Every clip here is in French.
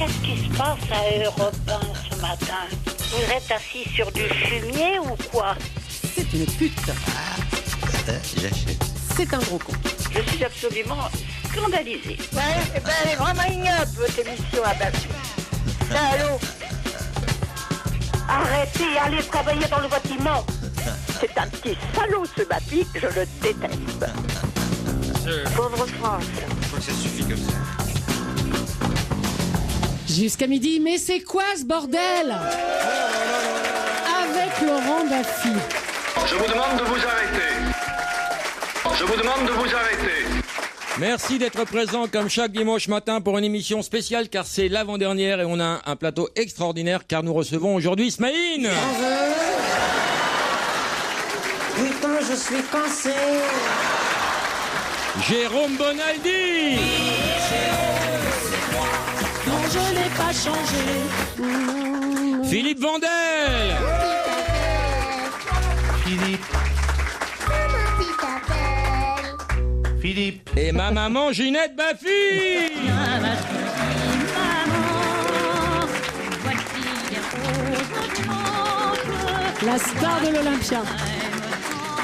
qu'est-ce qui se passe à Europe 1 ce matin? Vous êtes assis sur du fumier ou quoi? C'est une pute. J'achète. C'est un gros con. Je suis absolument scandalisée. Ouais, elle est vraiment ignoble, votre émission à Bafi. Allô? Arrêtez, allez travailler dans le bâtiment. C'est un petit salaud, ce Bafi, je le déteste. Pauvre France. Je crois que ça suffit comme ça. Jusqu'à midi, mais c'est quoi ce bordel? Avec Laurent Baffy. Je vous demande de vous arrêter. Je vous demande de vous arrêter. Merci d'être présent comme chaque dimanche matin pour une émission spéciale car c'est l'avant-dernière et on a un plateau extraordinaire car nous recevons aujourd'hui Smaïn. Putain, je suis cassé. Jérôme Bonaldi. Non, je n'ai pas changé. Philippe Vandel. Philippe. Et ma maman Ginette Baffy. La star de l'Olympia.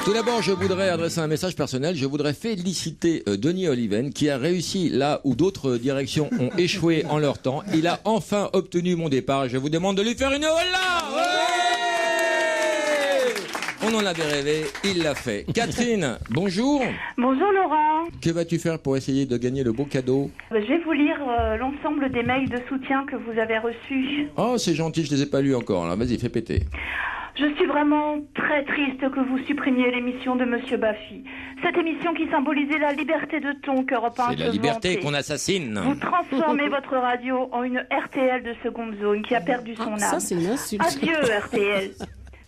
Tout d'abord, je voudrais adresser un message personnel. Je voudrais féliciter Denis Oliven qui a réussi là où d'autres directions ont échoué en leur temps. Il a enfin obtenu mon départ. Je vous demande de lui faire une holla. Ouais. On en avait rêvé, il l'a fait. Catherine, bonjour. Bonjour Laurent. Que vas-tu faire pour essayer de gagner le beau cadeau? Je vais vous lire l'ensemble des mails de soutien que vous avez reçus. Oh, c'est gentil, je les ai pas lus encore. Alors, vas-y, fais péter. Je suis vraiment très triste que vous supprimiez l'émission de Monsieur Baffy. Cette émission qui symbolisait la liberté de ton qu'Europe 1 C'est la se liberté vantait. qu'on assassine. Vous transformez votre radio en une RTL de seconde zone qui a perdu son âme. Ça, c'est une insulte. Adieu RTL.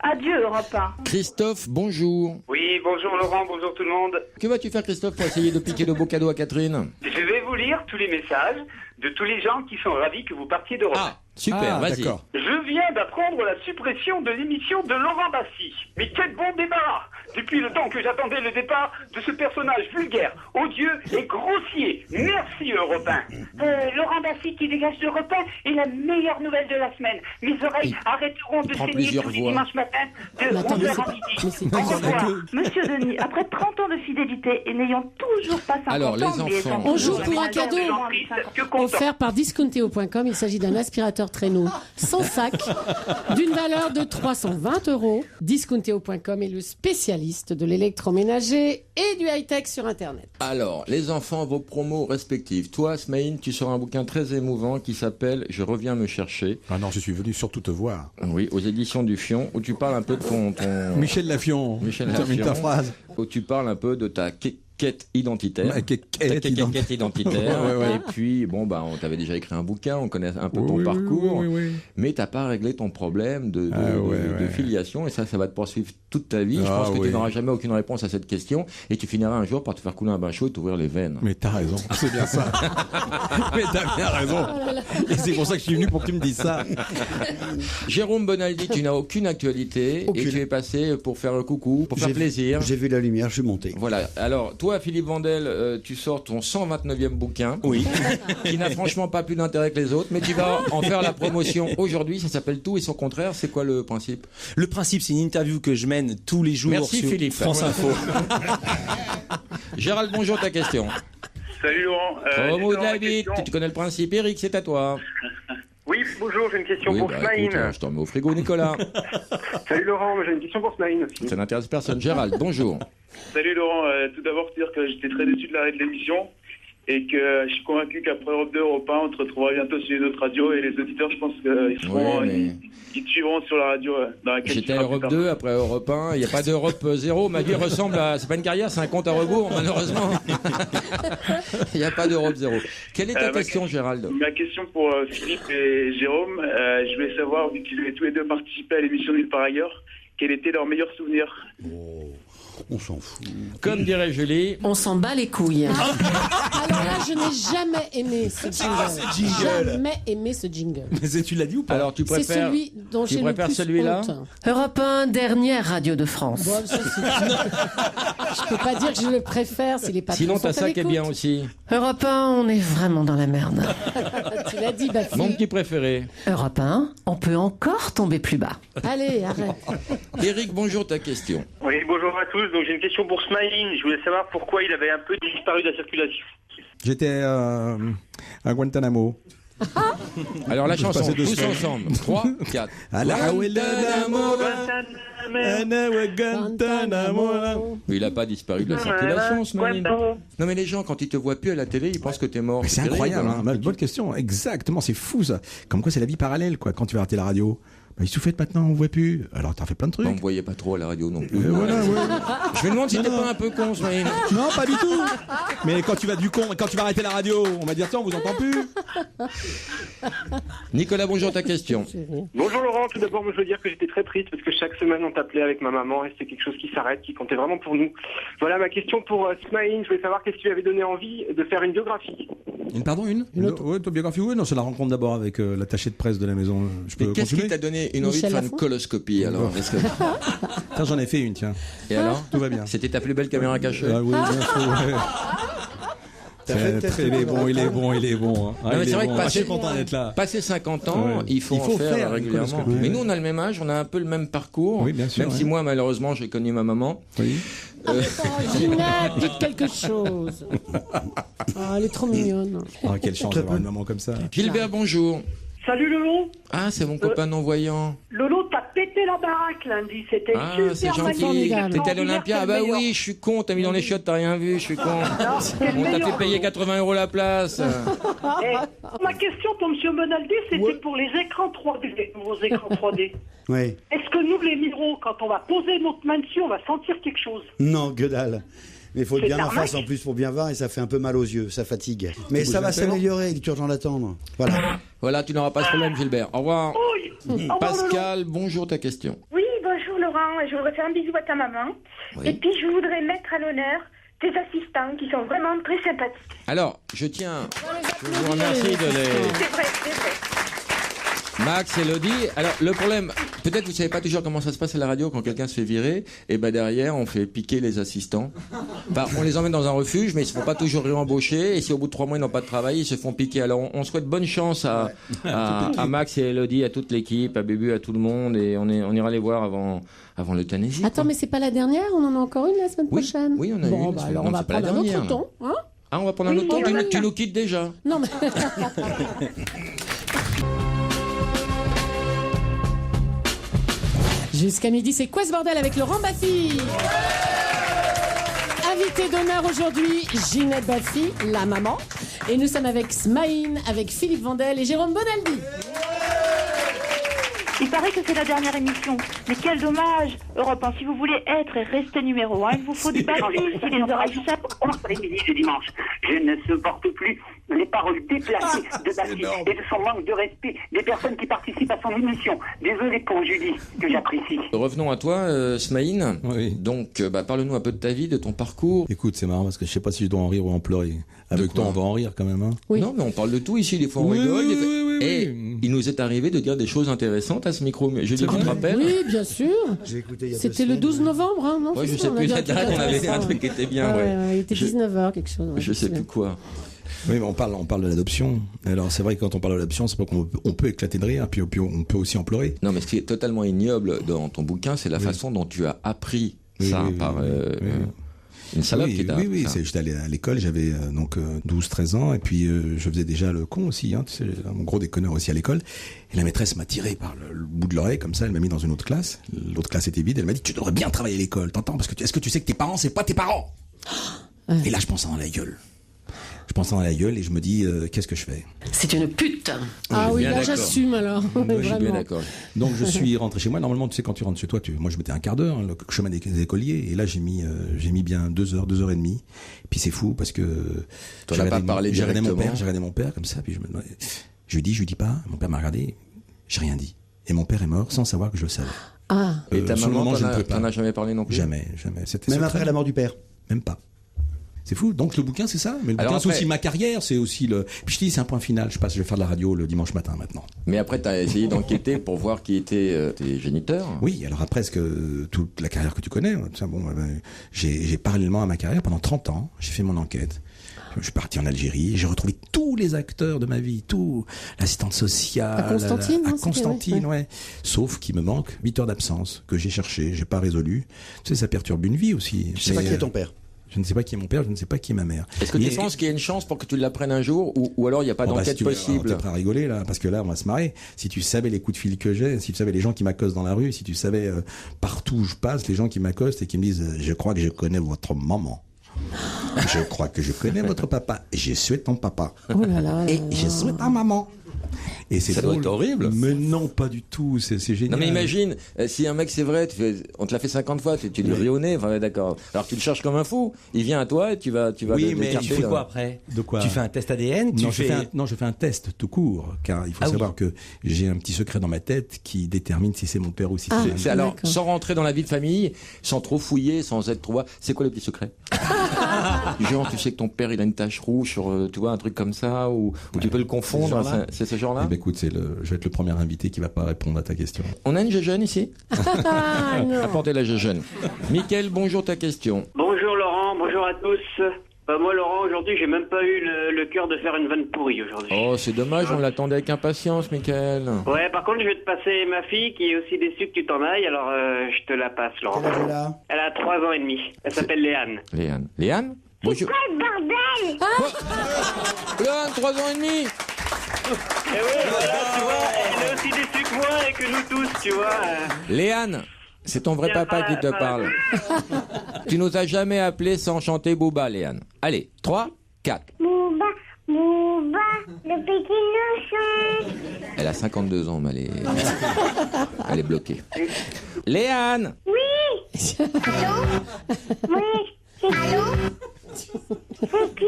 Adieu Europe 1. Christophe, bonjour. Oui, bonjour Laurent, bonjour tout le monde. Que vas-tu faire, Christophe, pour essayer de piquer le beau cadeau à Catherine? Je vais vous lire tous les messages de tous les gens qui sont ravis que vous partiez d'Europe 1. Ah, super, vas-y. D'accord. Je viens d'apprendre la suppression de l'émission de Laurent Baffy. Mais quel bon débat! Depuis le temps que j'attendais le départ de ce personnage vulgaire, odieux et grossier. Merci Europe 1. Laurent Baffy qui dégage d'Europe 1 est la meilleure nouvelle de la semaine. Mes oreilles arrêteront de prend saigner plusieurs tous les voix. dimanches matins de Mais attends, 11h à mais midi. c'est Au revoir. Monsieur Denis, après 30 ans de fidélité et n'ayant toujours pas 50 Alors, les ans, mais enfants. étant On joue toujours pour un la cadeau. maison, Que content. Offert par discounteo.com, il s'agit d'un aspirateur traîneau sans sac d'une valeur de 320 €. Discounteo.com est le spécialiste de l'électroménager et du high-tech sur Internet. Alors, les enfants, vos promos respectives. Toi, Smaïn, tu sors un bouquin très émouvant qui s'appelle « Je reviens me chercher Ah non, je suis venu surtout te voir. ». Oui, aux éditions du Fion, où tu parles un peu de ton... Michel Lafion, Michel termine ta Lafion. phrase. Où tu parles un peu de ta quête identitaire. Quête Quête identitaire. Ouais, ouais. Et puis, bon, bah, on t'avait déjà écrit un bouquin, on connaît un peu ton Oui, oui, parcours. oui. Mais t'as pas réglé ton problème de ouais. filiation, et ça va te poursuivre toute ta vie. Je pense que tu n'auras jamais aucune réponse à cette question, et tu finiras un jour par te faire couler un bain chaud et t'ouvrir les veines. Mais t'as raison, c'est bien ça. Mais t'as bien raison. Et c'est pour ça que je suis venu pour que tu me dises ça. Jérôme Bonaldi, tu n'as aucune actualité, et Aucune. tu es passé pour faire le coucou, pour faire plaisir. J'ai vu la lumière, je suis monté. Voilà. Alors, toi, Philippe Vandel, tu sors ton 129e bouquin. Oui. Qui n'a franchement pas plus d'intérêt que les autres, mais tu vas en faire la promotion aujourd'hui. Ça s'appelle Tout et son contraire. C'est quoi le principe? Le principe, c'est une interview que je mène tous les jours Merci, sur Philippe. France Info. Gérald, bonjour, ta question. Salut Laurent. Promo de j'ai la une bite, question. tu connais le principe. Eric, c'est à toi. Oui, bonjour, j'ai une question Oui, pour bah, Smaïn. écoute, je t'en mets au frigo, Nicolas. Salut Laurent, j'ai une question pour Smaïn aussi. Ça n'intéresse personne. Gérald, bonjour. Salut Laurent, tout d'abord te dire que j'étais très déçu de l'arrêt de l'émission et que je suis convaincu qu'après Europe 2, Europe 1, on te retrouvera bientôt sur les autres radios et les auditeurs, je pense qu'ils seront, Ouais, mais- ils te suivront sur la radio dans laquelle tu J'étais à seras Europe plus tard. 2, après Europe 1. Il n'y a pas d'Europe 0. Ma vie ressemble à... C'est pas une carrière, c'est un compte à rebours, malheureusement. Il n'y a pas d'Europe 0. Quelle est ta ma question, Gérald? Ma question pour Philippe et Jérôme, je voulais savoir, vu qu'ils avaient tous les deux participé à l'émission Nulle part ailleurs, quel était leur meilleur souvenir? On s'en fout. Comme dirait Julie. On s'en bat les couilles. Alors là, je n'ai jamais aimé ce jingle. Jamais aimé ce jingle. Mais tu l'as dit ou pas? Alors tu C'est préfères, celui dont tu j'ai le préfères plus celui-là honte. Europe 1, dernière radio de France. Bon, ça, je peux pas dire que je le préfère s'il est pas Sinon, trop t'as ça qui est bien aussi. Europe 1, on est vraiment dans la merde. Tu l'as dit, Bafi. Mon petit préféré. Europe 1, on peut encore tomber plus bas. Allez, arrête. Eric, bonjour, ta question. Oui, bonjour à tous. Donc j'ai une question pour Smaïn. Je voulais savoir pourquoi il avait un peu disparu de la circulation. J'étais à Guantanamo. Alors la Je chanson, passais 2 tous semaines. ensemble. 3, 4. Mais il n'a pas disparu de la circulation, Smaïn. Non mais les gens, quand ils te voient plus à la télé, ils pensent que t'es mort. Mais c'est incroyable, hein. Bonne question. Exactement, c'est fou ça. Comme quoi c'est la vie parallèle, quoi. Quand tu vas arrêter la radio, bah, il souffle maintenant, on ne voit plus. Alors t'as fait plein de trucs. On ne voyait pas trop à la radio non plus. Voilà, ouais. Je me demande si t'es pas un peu con, Smaïn. Non, pas du tout. Mais quand tu vas du con, quand tu vas arrêter la radio, on va dire tiens, on vous entend plus. Nicolas, bonjour, ta question. Bonjour Laurent. Tout d'abord, moi, je veux dire que j'étais très triste parce que chaque semaine on t'appelait avec ma maman et c'était quelque chose qui s'arrête, qui comptait vraiment pour nous. Voilà ma question pour Smaïn. Je voulais savoir qu'est-ce qui lui avait donné envie de faire une biographie. Une autre ouais, ta biographie, oui. Non, c'est la rencontre d'abord avec l'attaché de presse de la maison. Je peux Mais qu'est-ce continuer qui t'a donné une envie de faire une coloscopie alors? Tiens, j'en ai fait une, tiens. Et alors? Tout va bien. C'était ta plus belle caméra cachée? Ah oui, bien sûr, ouais. Il est bon. Hein. Non, mais c'est vrai que passer 50 ans, il faut en faire régulièrement. Mais nous, on a le même âge, on a un peu le même parcours. Oui, bien sûr, même si moi, malheureusement, j'ai connu ma maman. Oui. Ginette, dites quelque chose. Ah, elle est trop mignonne. Ah, quelle chance d'avoir une maman comme ça. Gilbert, bonjour. Salut Lolo. Ah, c'est mon copain non-voyant. Lolo, t'as pété la baraque lundi, c'était super c'est gentil. T'étais à l'Olympia? Ah bah oui, je suis con, t'as mis dans les chiottes, t'as rien vu, je suis con. On t'a fait payer 80 € la place. Ma question pour Monsieur Bonaldi, c'était pour les écrans 3D, vos écrans 3D. Oui. Est-ce que nous, les miros, quand on va poser notre main dessus, on va sentir quelque chose? Non, que dalle. Mais il faut être C'est bien en arnaque. face en plus pour bien voir et ça fait un peu mal aux yeux, ça fatigue. Mais Vous ça va êtes d'accord s'améliorer, il est urgent d'attendre. Voilà. Voilà, tu n'auras pas de problème, Gilbert. Au revoir. Au revoir, Pascal, bonjour, ta question. Oui, bonjour Laurent, je voudrais faire un bisou à ta maman. Oui. Et puis je voudrais mettre à l'honneur tes assistants qui sont vraiment très sympathiques. Alors, je vous remercie de les... C'est vrai, c'est vrai. Max, Elodie. Alors, le problème, peut-être vous savez pas toujours comment ça se passe à la radio quand quelqu'un se fait virer. Et ben derrière, on fait piquer les assistants. On les emmène dans un refuge, mais ils se font pas toujours réembaucher. Et si au bout de 3 mois ils n'ont pas de travail, ils se font piquer. Alors, on souhaite bonne chance à Max et Elodie, à toute l'équipe, à Bébu, à tout le monde. Et on ira les voir avant l'euthanasie. Attends, mais c'est pas la dernière? On en a encore une la semaine prochaine? Oui, on a une. Bah alors Non, on va c'est pas la prendre un dernière. autre ton, hein? Ah, on va prendre un autre ton. Tu nous quittes déjà. Non, mais... Jusqu'à midi, c'est quoi ce bordel avec Laurent Baffy? Invité d'honneur aujourd'hui, Ginette Baffy, la maman. Et nous sommes avec Smaïn, avec Philippe Vandel et Jérôme Bonaldi. Il paraît que c'est la dernière émission. Mais quel dommage. Europe 1, si vous voulez être et rester numéro 1, il vous faut du Baffy, si les oreilles sèches. Entre les midi et dimanche, je ne supporte plus les paroles déplacées de Baffy et de son manque de respect des personnes qui participent à son émission. Désolé pour Julie, que j'apprécie. Revenons à toi, Smaïn. Oui. Donc, parle-nous un peu de ta vie, de ton parcours. Écoute, c'est marrant parce que je sais pas si je dois en rire ou en pleurer. Avec toi, on va en rire quand même. Hein. Oui. Non, mais on parle de tout ici. Des fois, on rigole. Et il nous est arrivé de dire des choses intéressantes à ce micro. Mais Julie, tu te rappelles? Oui, bien sûr. J'ai écouté il y a 2 C'était le semaines. 12 novembre, hein, non? Ouais, je c'est sais ça, on a plus. dit un C'est truc vrai qu'on avait intéressant, un truc qui était bien. Ouais, Ouais. il était 19h, quelque chose. Ouais, Je sais plus quoi. Oui, mais on parle de l'adoption. Alors c'est vrai que quand on parle de l'adoption, c'est pas qu'on peut éclater de rire, puis on peut aussi en pleurer. Non, mais ce qui est totalement ignoble dans ton bouquin, c'est la façon dont tu as appris ça par une salope qui t'a appris Oui, ça. j'étais allé à l'école, j'avais donc 12-13 ans, et puis je faisais déjà le con aussi, hein, tu sais, un gros déconneur aussi à l'école. Et la maîtresse m'a tiré par le bout de l'oreille, comme ça, elle m'a mis dans une autre classe. L'autre classe était vide, elle m'a dit, tu devrais bien travailler à l'école, t'entends? Parce que est-ce que tu sais que tes parents, c'est pas tes parents? Et là, je pense dans la gueule. Je pense dans la gueule et je me dis, qu'est-ce que je fais? C'est une pute. Ah oui, bien là d'accord. j'assume alors. Je suis bien Vraiment. d'accord. Donc je suis rentré chez moi. Normalement, tu sais, quand tu rentres chez toi, moi je mettais un quart d'heure, hein, le chemin des écoliers. Et là, j'ai mis bien 2 heures, 2 heures et demie. Puis c'est fou parce que T'en as pas parlé j'ai regardé directement. mon père comme ça. Puis je lui dis pas. Mon père m'a regardé. J'ai rien dit. Et mon père est mort sans savoir que je le savais. Ah. Et ta sur le maman, moment, je ne peux pas. t'en as jamais parlé non plus? Jamais. C'était Même secret. après la mort du père. Même pas. C'est fou. Donc le bouquin, c'est ça. Mais le Alors bouquin, c'est après- aussi ma carrière, c'est aussi le. Puis je te dis, c'est un point final. Je vais faire de la radio le dimanche matin maintenant. Mais après, t'as essayé d'enquêter pour voir qui étaient tes géniteurs? Oui, alors après, toute la carrière que tu connais, ça, bon, j'ai parallèlement à ma carrière, pendant 30 ans, j'ai fait mon enquête. Je suis parti en Algérie, j'ai retrouvé tous les acteurs de ma vie, tout, l'assistante sociale. À Constantine, à hein, Constantine, c'était, ouais. Sauf qu'il me manque 8 heures d'absence, que j'ai cherché, j'ai pas résolu. Tu sais, ça perturbe une vie aussi. Je sais pas qui est ton père. Je ne sais pas qui est mon père, je ne sais pas qui est ma mère. Est-ce que tu penses qu'il y a une chance pour que tu l'apprennes un jour, ou alors il n'y a pas d'enquête si possible? T'es prêt à rigoler là, parce que là on va se marrer. Si tu savais les coups de fil que j'ai, si tu savais les gens qui m'accostent dans la rue, si tu savais partout où je passe, les gens qui m'accostent et qui me disent je crois que je connais votre maman. Je crois que je connais votre papa. Je suis ton papa. Oh là là. Et je suis ta maman. Et c'est Ça doit drôle. être horrible. Mais non, pas du tout. C'est génial. Non mais imagine, si un mec c'est vrai, on te l'a fait 50 fois, tu lui ris au nez, enfin d'accord. Alors tu le cherches comme un fou, il vient à toi et tu vas Oui, mais l'écarter, tu fais là. quoi après? De quoi? Tu fais un test ADN? Non, je fais un test tout court, car il faut savoir que j'ai un petit secret dans ma tête qui détermine si c'est mon père ou si c'est ma mère. Alors, sans rentrer dans la vie de famille, sans trop fouiller, sans être trop... C'est quoi le petit secret? Genre, tu sais que ton père, il a une tache rouge sur, tu vois, un truc comme ça, ou tu peux le confondre, c'est ce genre-là? Eh ben, écoute, je vais être le premier invité qui va pas répondre à ta question. On a une jeune ici? Ah, non. Apportez la jeune. Mickaël, bonjour, ta question. Bonjour Laurent, bonjour à tous. Moi Laurent, aujourd'hui j'ai même pas eu le cœur de faire une vanne pourrie aujourd'hui. Oh, c'est dommage, on l'attendait avec impatience, Mickaël. Ouais, par contre je vais te passer ma fille qui est aussi déçue que tu t'en ailles, alors je te la passe Laurent. Quel âge elle a? Elle a 3 ans et demi. Elle s'appelle Léane. Léane. Léane? Bonjour. Quel bordel! Léane, 3 ans et demi. Et oui, voilà, tu vois, elle est aussi déçue que moi et que nous tous, tu vois. Léane, c'est ton vrai Tiens, papa qui te voilà. parle. Tu nous as jamais appelé sans chanter Booba, Léane. Allez, 3, 4. Bouba, Bouba, le petit nochon. Elle a 52 ans, mais elle est bloquée. Léane! Oui! Allô? Oui, c'est allô? C'est qui?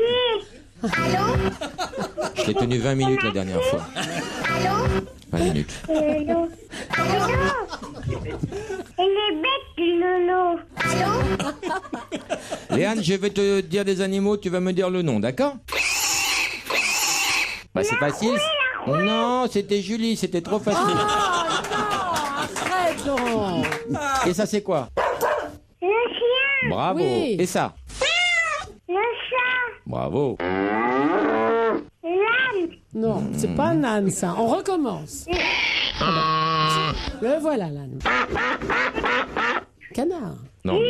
Allô? Je l'ai tenu 20 minutes la dernière fois. Allô? 20 minutes. Allô? Allô? Elle est bête, le Lolo. Allô? Léane, je vais te dire des animaux, tu vas me dire le nom, d'accord? Bah, c'est facile. Non, c'était Julie, c'était trop facile. Arrête, Laurent. Et ça, c'est quoi? Le chien. Bravo. Oui. Et ça? Le chat. Bravo. L'âne. Non, c'est pas un âne, ça. On recommence. Le voilà, l'âne. Canard. Non.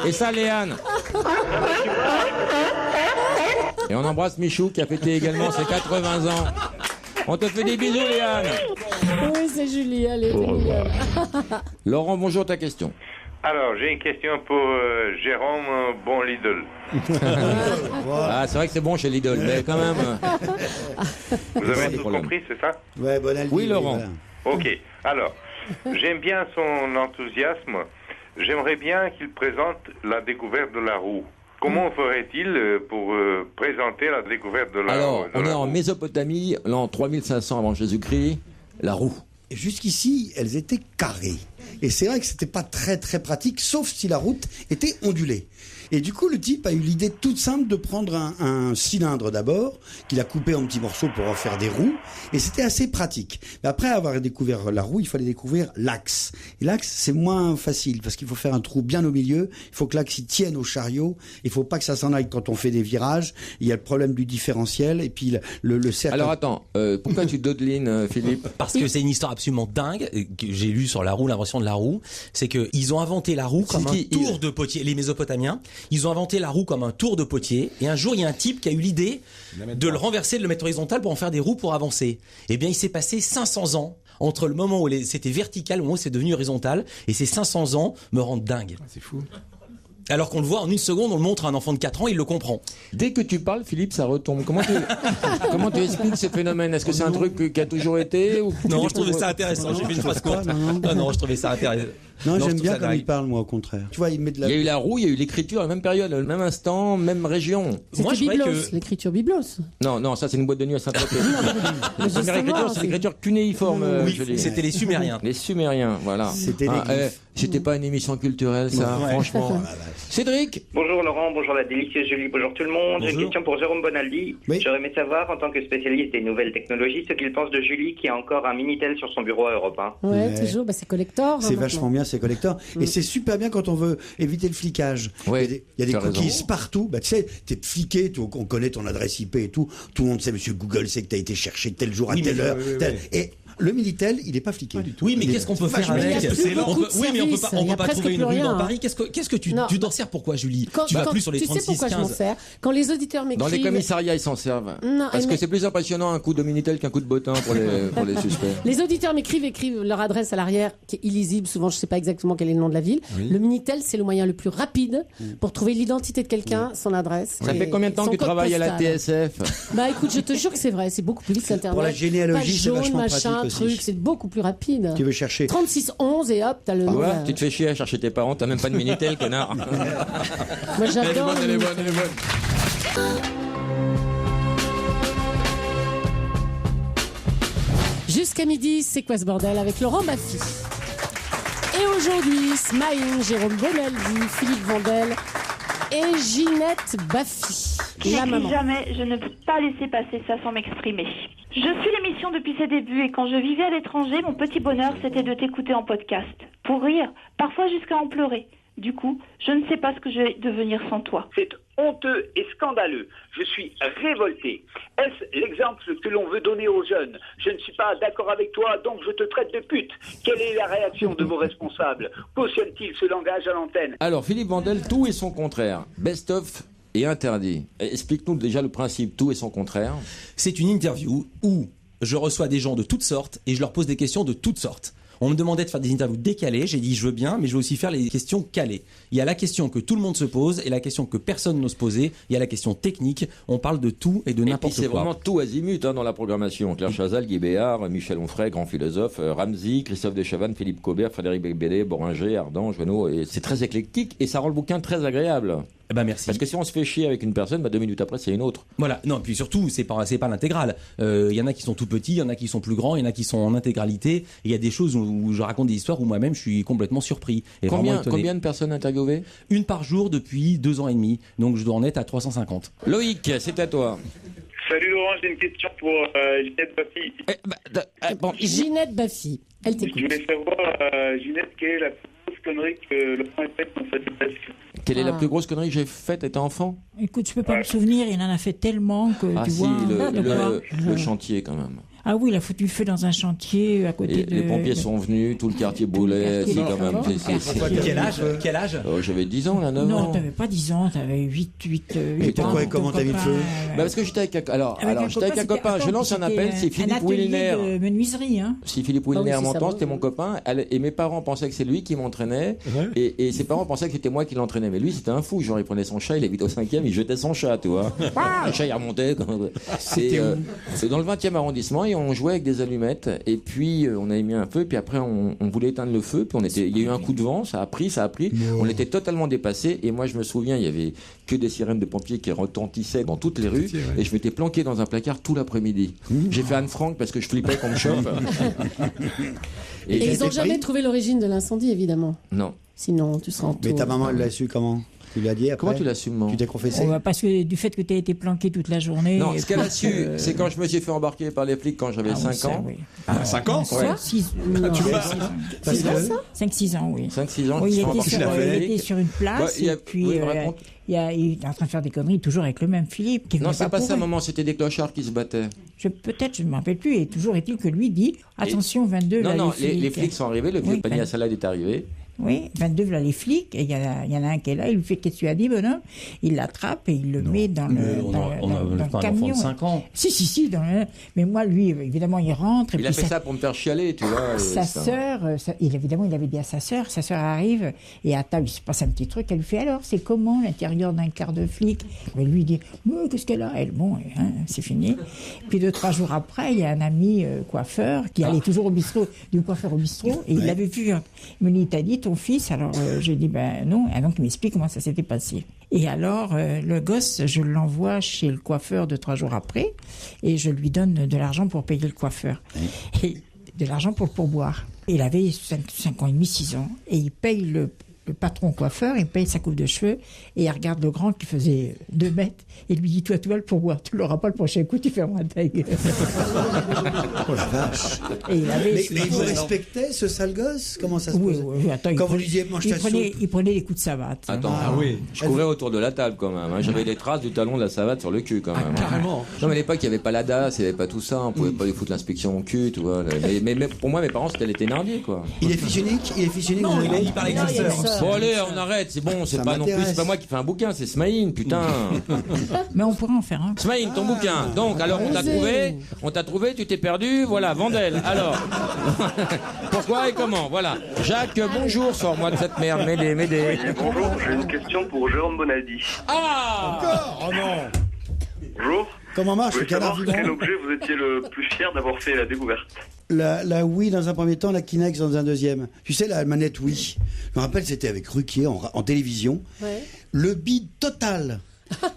Et ça, Léane? Et on embrasse Michou qui a fêté également ses 80 ans. On te fait des bisous, Léane. Oui, c'est Julie, allez. Au c'est revoir. Julie. Laurent, bonjour, ta question. Alors, j'ai une question pour Jérôme Bon Lidl. Ah, c'est vrai que c'est bon chez Lidl, mais quand même. Vous avez tout problème. compris, c'est ça? Ouais, bon Aldi, Oui, Laurent. voilà. Ok. Alors, j'aime bien son enthousiasme. J'aimerais bien qu'il présente la découverte de la roue. Comment ferait-il pour présenter la découverte de la roue? Alors, on est en Mésopotamie, l'an 3500 avant Jésus-Christ, la roue. Et jusqu'ici, elles étaient carrées. Et c'est vrai que c'était pas très très pratique, sauf si la route était ondulée. Et du coup, le type a eu l'idée toute simple de prendre un cylindre d'abord, qu'il a coupé en petits morceaux pour en faire des roues, et c'était assez pratique. Mais après avoir découvert la roue, il fallait découvrir l'axe. Et l'axe, c'est moins facile, parce qu'il faut faire un trou bien au milieu, il faut que l'axe il tienne au chariot, il faut pas que ça s'en aille quand on fait des virages, il y a le problème du différentiel, et puis le cercle... Alors attends, pourquoi tu dodelines, Philippe? Parce que c'est une histoire absolument dingue que j'ai lue sur la roue, l'invention de la roue. C'est que ils ont inventé la roue comme un tour de potier. Les Mésopotamiens, ils ont inventé la roue comme un tour de potier. Et un jour, il y a un type qui a eu l'idée de le renverser, de le mettre horizontal pour en faire des roues pour avancer. Eh bien, il s'est passé 500 ans entre le moment où c'était vertical, au moment où c'est devenu horizontal. Et ces 500 ans me rendent dingue. C'est fou. Alors qu'on le voit en une seconde, on le montre à un enfant de 4 ans, il le comprend. Dès que tu parles, Philippe, ça retombe. Comment tu expliques ce phénomène? Est-ce que c'est un truc qui a toujours été ou... Non, je trouvais ça intéressant. J'ai fait une phrase courte. Non, je trouvais ça intéressant. Non, j'aime bien quand il parle, moi, au contraire. Tu vois, il met de la... Il y a eu la roue, il y a eu l'écriture à la même période, le même instant, même région. C'était Biblos, l'écriture Biblos. Non, ça c'est une boîte de nuit à Saint-Tropez. La première écriture, c'est l'écriture cunéiforme. Oui, c'était les Sumériens. Les Sumériens, voilà. C'était pas une émission culturelle, ça, franchement. Cédric. Bonjour Laurent, bonjour la délicieuse Julie, bonjour tout le monde. J'ai une question pour Jérôme Bonaldi. J'aurais aimé savoir, en tant que spécialiste des nouvelles technologies, ce qu'il pense de Julie qui a encore un Minitel sur son bureau à Europe 1. Ouais, toujours, c'est collector. C'est vachement bien, c'est collector. Et c'est super bien quand on veut éviter le flicage. Il y a des cookies partout. Bah, tu sais, t'es fliqué, on connaît ton adresse IP et tout. Tout le monde sait, monsieur Google sait que t'as été cherché tel jour à telle heure. Et le Minitel, il n'est pas fliqué. Oui, mais qu'est-ce qu'on peut faire avec? Oui, mais on peut pas trouver une rue dans Paris. Qu'est-ce que tu t'en sers pourquoi, Julie? Tu vas plus sur les 36-15. Tu sais pourquoi je m'en sers? Quand les auditeurs m'écrivent... Dans les commissariats, ils s'en servent. Parce que c'est plus impressionnant un coup de Minitel qu'un coup de bottin pour les suspects. Les auditeurs écrivent leur adresse à l'arrière, qui est illisible. Souvent, je ne sais pas exactement quel est le nom de la ville. Le Minitel, c'est le moyen le plus rapide pour trouver l'identité de quelqu'un, son adresse. Ça fait combien de temps que tu travailles à la TSF? Bah écoute, je te jure que c'est vrai. C'est beaucoup plus vite qu'Internet. Pour la généalogie, c'est vachement pratique aussi. C'est beaucoup plus rapide. Tu veux chercher 3611 et hop, t'as le nom. Tu te fais chier à chercher tes parents, t'as même pas de Minitel, connard. Moi j'adore. Elle est bonne. Jusqu'à midi, c'est quoi ce bordel avec Laurent Baffy. Et aujourd'hui, Smaïn, Jérôme Bonaldi, Philippe Vandel et Ginette Baffy. La maman. Jamais, je ne peux pas laisser passer ça sans m'exprimer. Je suis l'émission depuis ses débuts et quand je vivais à l'étranger, mon petit bonheur c'était de t'écouter en podcast. Pour rire, parfois jusqu'à en pleurer. Du coup, je ne sais pas ce que je vais devenir sans toi. C'est honteux et scandaleux. Je suis révolté. Est-ce l'exemple que l'on veut donner aux jeunes? Je ne suis pas d'accord avec toi, donc je te traite de pute. Quelle est la réaction de vos responsables? Cautionnent-ils ce langage à l'antenne? Alors, Philippe Vandel, tout et son contraire. Best-of et interdit. Explique-nous déjà le principe, tout et son contraire. C'est une interview où je reçois des gens de toutes sortes et je leur pose des questions de toutes sortes. On me demandait de faire des interviews décalées, j'ai dit je veux bien, mais je veux aussi faire les questions calées. Il y a la question que tout le monde se pose et la question que personne n'ose poser. Il y a la question technique, on parle de tout et de n'importe quoi. C'est vraiment tout azimut dans la programmation. Claire Chazal, Guy Béard, Michel Onfray, grand philosophe, Ramsey, Christophe Dechavanne, Philippe Cobert, Frédéric Becbédé, Boringer, Ardant, Joanneau. Et c'est très éclectique et ça rend le bouquin très agréable. Merci. Parce que si on se fait chier avec une personne, 2 minutes après c'est une autre. Voilà, non, puis surtout c'est pas l'intégrale. Il y en a qui sont tout petits, il y en a qui sont plus grands, il y en a qui sont en intégralité. Et il y a des choses où je raconte des histoires où moi-même je suis complètement surpris. Et combien de personnes interviewées? Une par jour depuis 2 ans et demi, donc je dois en être à 350. Loïc, c'est à toi. Salut Laurent, j'ai une question pour Ginette Baffy. Ginette Baffy, elle t'écoute. Je voulais savoir, Ginette, quelle est la plus grosse connerie que Laurent a faite dans sa vie? Quelle est la plus grosse connerie que j'ai faite étant enfant? Écoute, je peux pas me souvenir, il en a fait tellement que tu vois. Le chantier quand même. Ah oui, il a foutu le feu dans un chantier à côté de... Les pompiers sont venus, tout le quartier brûlait. Si, quand même. Quel âge? J'avais 10 ans, là, 9 ans. Non, t'avais pas 10 ans, t'avais 8 Et pourquoi et comment t'as mis le feu? Parce que j'étais avec un copain. Je lance un appel, c'est Philippe Willner. Un atelier de menuiserie, hein. Si Philippe Willner m'entend, c'était mon copain. Et mes parents pensaient que c'est lui qui m'entraînait. Et ses parents pensaient que c'était moi qui l'entraînais. Mais lui, c'était un fou. Genre, il prenait son chat, il habitait au 5e, il jetait son chat, tu vois. Le chat, il remontait. C'est dans le 20e arrondissement et on jouait avec des allumettes et puis on avait mis un feu puis après on voulait éteindre le feu puis il y a eu un coup de vent, ça a pris on était totalement dépassés et moi je me souviens il y avait que des sirènes de pompiers qui retentissaient dans toutes les rues et je m'étais planqué dans un placard tout l'après-midi. J'ai fait Anne Frank parce que je flippais qu'on me chope. Et ils n'ont jamais trouvé l'origine de l'incendie évidemment. Non. Sinon tu seras en Mais ta maman elle l'a su comment? Tu l'as dit après? Comment tu l'as su, maman? Tu t'es confessé? Parce que du fait que tu as été planqué toute la journée. Non, ce qu'elle a su, c'est quand je me suis fait embarquer par les flics quand j'avais 5 ans. Oui. 5 ans? Ouais. 5-6 ans, oui. 5-6 ans, oui, il était sur une place et puis il est en train de faire des conneries toujours avec le même Philippe. Non, c'est pas ça, maman, c'était des clochards qui se battaient. Peut-être, je ne me rappelle plus. Et toujours est-il que lui dit attention, 22. Non, les flics sont arrivés, le vieux panier à salade est arrivé. Oui, 22, là, les flics, et il y en a un qui est là, il lui fait qu'est-ce que tu as dit, bonhomme? Il l'attrape et il le met dans le camion. De 5 ans. Si, mais moi, lui, évidemment, il rentre. Il a fait ça pour me faire chialer, tu vois. Sa sœur, évidemment, il avait dit à sa sœur arrive, et à table, il se passe un petit truc, elle lui fait, alors, c'est comment l'intérieur d'un quart de flic? Mais lui, il dit, qu'est-ce qu'elle a? Elle, bon, c'est fini. Puis 2-3 jours après, il y a un ami coiffeur qui allait toujours au bistrot, du coiffeur au bistrot, et il l'avait vu. Il me dit, t'as dit ton fils? Alors j'ai dit ben non. Et donc il m'explique comment ça s'était passé. Et alors le gosse, je l'envoie chez le coiffeur 2-3 jours après, et je lui donne de l'argent pour payer le coiffeur. Et de l'argent pour le pourboire. Il avait 5 ans et demi, 6 ans, et il paye le patron coiffeur, il paye sa coupe de cheveux, et il regarde le grand qui faisait 2 mètres, et lui dit, toi, tu vas le pourboire, tu l'auras pas le prochain coup, tu fermeras ta gueule. Oh la vache. Et il avait mais il vous respectait, ce sale gosse? Comment ça se passe? Oui, attends, quand vous lui disiez, mange ta soupe. Il prenait les coups de savate. Attends, je courais autour de la table quand même. J'avais des traces du talon de la savate sur le cul quand même. Carrément. Non, mais à l'époque, il n'y avait pas la DAS, il n'y avait pas tout ça, on pouvait pas lui foutre l'inspection au cul, tu vois. Mais pour moi, mes parents, c'était les Thénardier, quoi. Il est fils unique? Non, il parlait avec sa sœur. Bon, allez, on arrête, c'est bon, c'est pas non plus, c'est pas moi qui fais un bouquin, c'est Smaïn, putain. Mais on pourrait en faire un. Smaïn, ton bouquin. Donc, alors, on t'a trouvé, tu t'es perdu, voilà, Vandel. Alors, pourquoi et comment? Voilà. Jacques, bonjour, sors-moi de cette merde, m'aider. Oui, bonjour, j'ai une question pour Jérôme Bonaldi. Ah! Encore? Oh non! Bonjour. Comment marche le canard vivant? Quel objet vous étiez le plus fier d'avoir fait la découverte? La Wii dans un premier temps, la Kinex dans un deuxième. Tu sais, la manette Wii. Je me rappelle, c'était avec Ruquier en télévision. Ouais. Le bide total.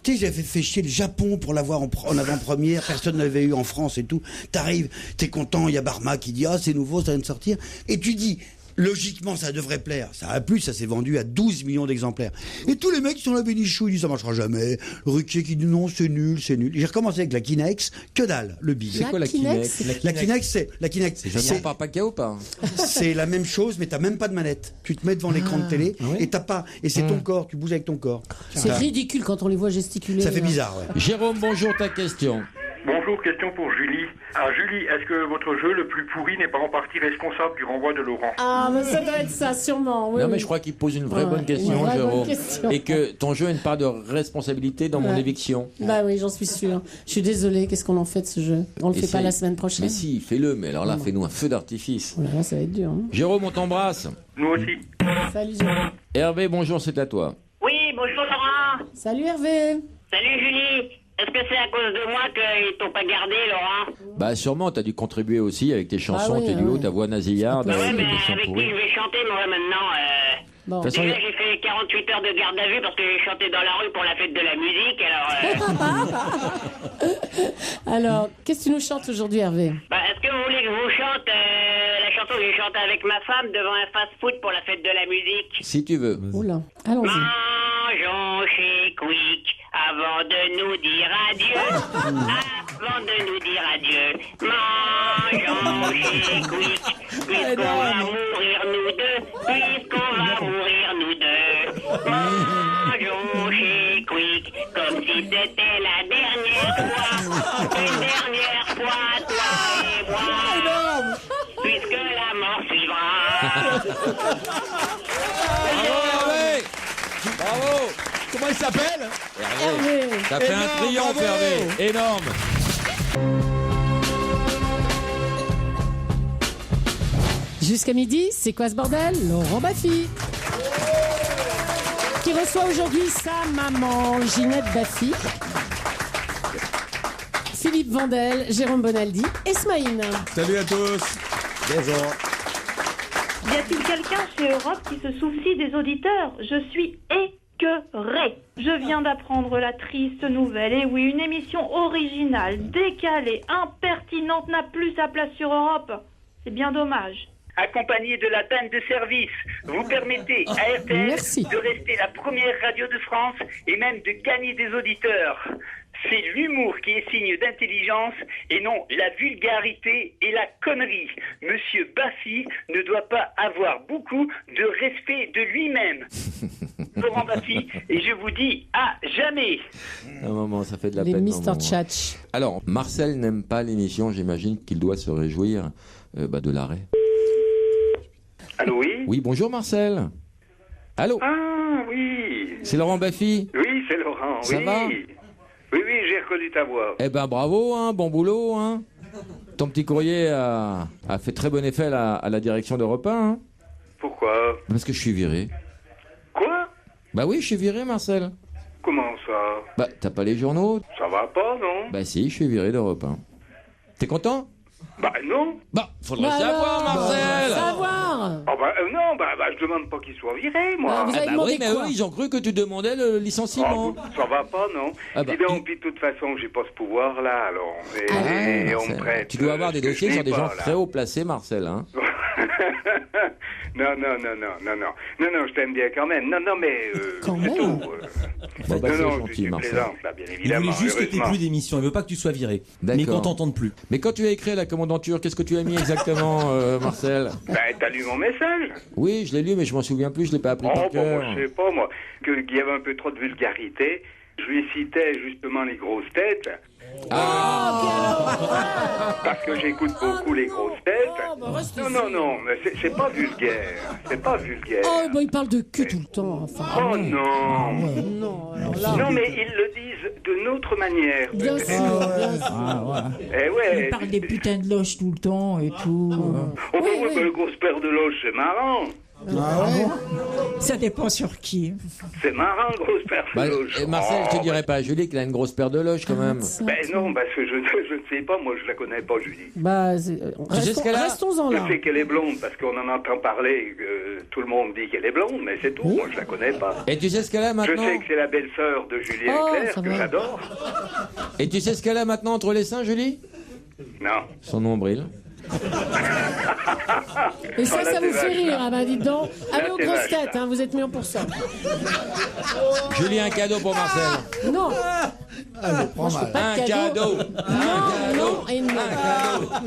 Tu sais, j'avais fait chier le Japon pour l'avoir en avant-première. Personne ne l'avait eu en France et tout. T'arrives, t'es content, il y a Barma qui dit « Ah, c'est nouveau, ça vient de sortir. » Et tu dis... Logiquement, ça devrait plaire. Ça a plu, ça s'est vendu à 12 millions d'exemplaires. Et tous les mecs qui sont là, bénichou, ils disent ça marchera jamais. Ruquier qui dit non, c'est nul. J'ai recommencé avec la Kinex, que dalle, le bide. C'est quoi la Kinex? La Kinex, c'est pas paquet ou pas? C'est la même chose, mais t'as même pas de manette. Tu te mets devant l'écran de télé et t'as pas. Et c'est ton corps, tu bouges avec ton corps. C'est ridicule quand on les voit gesticuler. Ça fait bizarre, ouais. Jérôme, bonjour, ta question. Bonjour, question pour Julie. Alors Julie, est-ce que votre jeu le plus pourri n'est pas en partie responsable du renvoi de Laurent? Ah, mais ça doit être ça, sûrement. Oui, non, mais je crois qu'il pose une vraie bonne question, Jérôme. Et que ton jeu a une part de responsabilité dans mon éviction. Bah oui, j'en suis sûr. Je suis désolée, qu'est-ce qu'on en fait de ce jeu? On le fait pas la semaine prochaine? Mais si, fais-le, mais alors là, fais-nous un feu d'artifice. Ouais, ça va être dur. Hein. Jérôme, on t'embrasse. Nous aussi. Salut Jérôme. Hervé, bonjour, c'est à toi. Oui, bonjour Laurent. Salut Hervé. Salut Julie. Est-ce que c'est à cause de moi qu'ils t'ont pas gardé, Laurent? Bah sûrement, t'as dû contribuer aussi avec tes chansons, tes duos, ta voix nasillarde. Ouais, mais avec qui je vais chanter, moi, maintenant Bon. Déjà, j'ai fait 48 heures de garde à vue parce que j'ai chanté dans la rue pour la fête de la musique, alors... Alors, qu'est-ce que tu nous chantes aujourd'hui, Hervé? Est-ce que vous voulez que je vous chante la chanson que j'ai chantée avec ma femme devant un fast-food pour la fête de la musique? Si tu veux. Oula, allons-y. Mangeons chez Quick avant de nous dire adieu. Avant de nous dire adieu. Mangeons chez Quick puisqu'on va mourir nous deux. Puisqu'on va mourir nous deux. Mangeons chez Quick comme si c'était la dernière fois. Une dernière fois, toi et moi. Puisque la mort suivra. Bravo, Hervé. Bravo. Comment il s'appelle? Hervé. T'as fait un triomphe, Hervé. Énorme. Jusqu'à midi, c'est quoi ce bordel? Laurent Baffy. Qui reçoit aujourd'hui sa maman, Ginette Baffy. Philippe Vandel, Jérôme Bonaldi et Smaïn. Salut à tous. Bonjour. Y a-t-il quelqu'un chez Europe qui se soucie des auditeurs? Je suis écœurée. Je viens d'apprendre la triste nouvelle. Et oui, une émission originale, décalée, impertinente n'a plus sa place sur Europe. C'est bien dommage. Accompagné de la dame de service, vous permettez à RTL de rester la première radio de France et même de gagner des auditeurs. C'est l'humour qui est signe d'intelligence et non la vulgarité et la connerie. Monsieur Baffy ne doit pas avoir beaucoup de respect de lui-même. Laurent Baffy, et je vous dis à jamais. Un moment, ça fait de la Les peine. Mr. Tchatch. Alors, Marcel n'aime pas l'émission, j'imagine qu'il doit se réjouir de l'arrêt. Allô, oui? Oui, bonjour Marcel. Allô? Ah, oui. C'est Laurent Baffy? Oui, c'est Laurent, Ça oui. va? Oui, j'ai reconnu ta voix. Eh ben bravo, hein, bon boulot. Hein. Ton petit courrier a fait très bon effet à la direction d'Europe 1. Hein. Pourquoi? Parce que je suis viré. Quoi? Bah oui, je suis viré, Marcel. Comment ça? Bah, t'as pas les journaux? Ça va pas, non? Bah si, je suis viré d'Europe 1. T'es content? Bah non. Bah, faudrait savoir, Marcel. Savoir. Oh bah non, bah je demande pas qu'il soit viré, moi. Vous avez Ah bah demandé oui, mais quoi? eux, ils ont cru que tu demandais le licenciement. Oh, ça va pas, non? Ah bah, Dis donc, puis de toute façon, j'ai pas ce pouvoir-là, alors. Et on me prête. Tu dois avoir des dossiers sur des gens là. très haut placés, Marcel. Hein. Non, je t'aime bien quand même. Non, mais quand même. Bon, bah, c'est non, gentil, tu Marcel. plaisantes, là, bien Il évidemment. voulait juste que t'aies heureusement. plus d'émission. Il veut pas que tu sois viré. D'accord. Mais qu'on t'entende plus. Mais quand tu as écrit la commandanture, qu'est-ce que tu as mis exactement, Marcel? Bah, t'as lu mon message? Oui, je l'ai lu, mais je m'en souviens plus, je l'ai pas appris par Oh, bon, cœur. moi, je sais pas, moi, qu'il y avait un peu trop de vulgarité. Je lui citais justement les grosses têtes. Parce que j'écoute beaucoup les grosses têtes. Non, mais c'est pas vulgaire. C'est pas vulgaire. Oh, bah il parle de cul tout le temps. Enfin, Oh ouais. non. Non, alors là. Non, mais ils le disent d'une autre manière. Bien sûr, bien sûr. Ah, ouais. Eh ouais. Il parle des putains de loges tout le temps et tout. Oh, ouais, bah, le grosse paire de loges, c'est marrant. Ça dépend sur qui. C'est marrant, grosse paire de Bah, loges. Marcel, je te dirais pas à Julie qu'elle a une grosse paire de loges quand même. Ben non, parce que je ne sais pas, moi je la connais pas, Julie. Bah, Tu sais ce qu'elle a? restons-en là. Je sais qu'elle est blonde parce qu'on en entend parler, tout le monde dit qu'elle est blonde, mais c'est tout, moi je la connais pas. Et tu sais ce qu'elle a Je maintenant? sais que c'est la belle-sœur de Julien Oh, Clerc, ça que va. j'adore. Et tu sais ce qu'elle a maintenant entre les seins, Julie? Non. Son nombril. Et ça, Oh, là, ça vous t'es fait vache, rire, là. ah bah dites donc. Allez Là, aux t'es grosses vache, têtes, là. hein, vous êtes mieux pour ça. Julie, un cadeau pour Marcel. Non, Prends mal. pas de Un cadeau. non et non.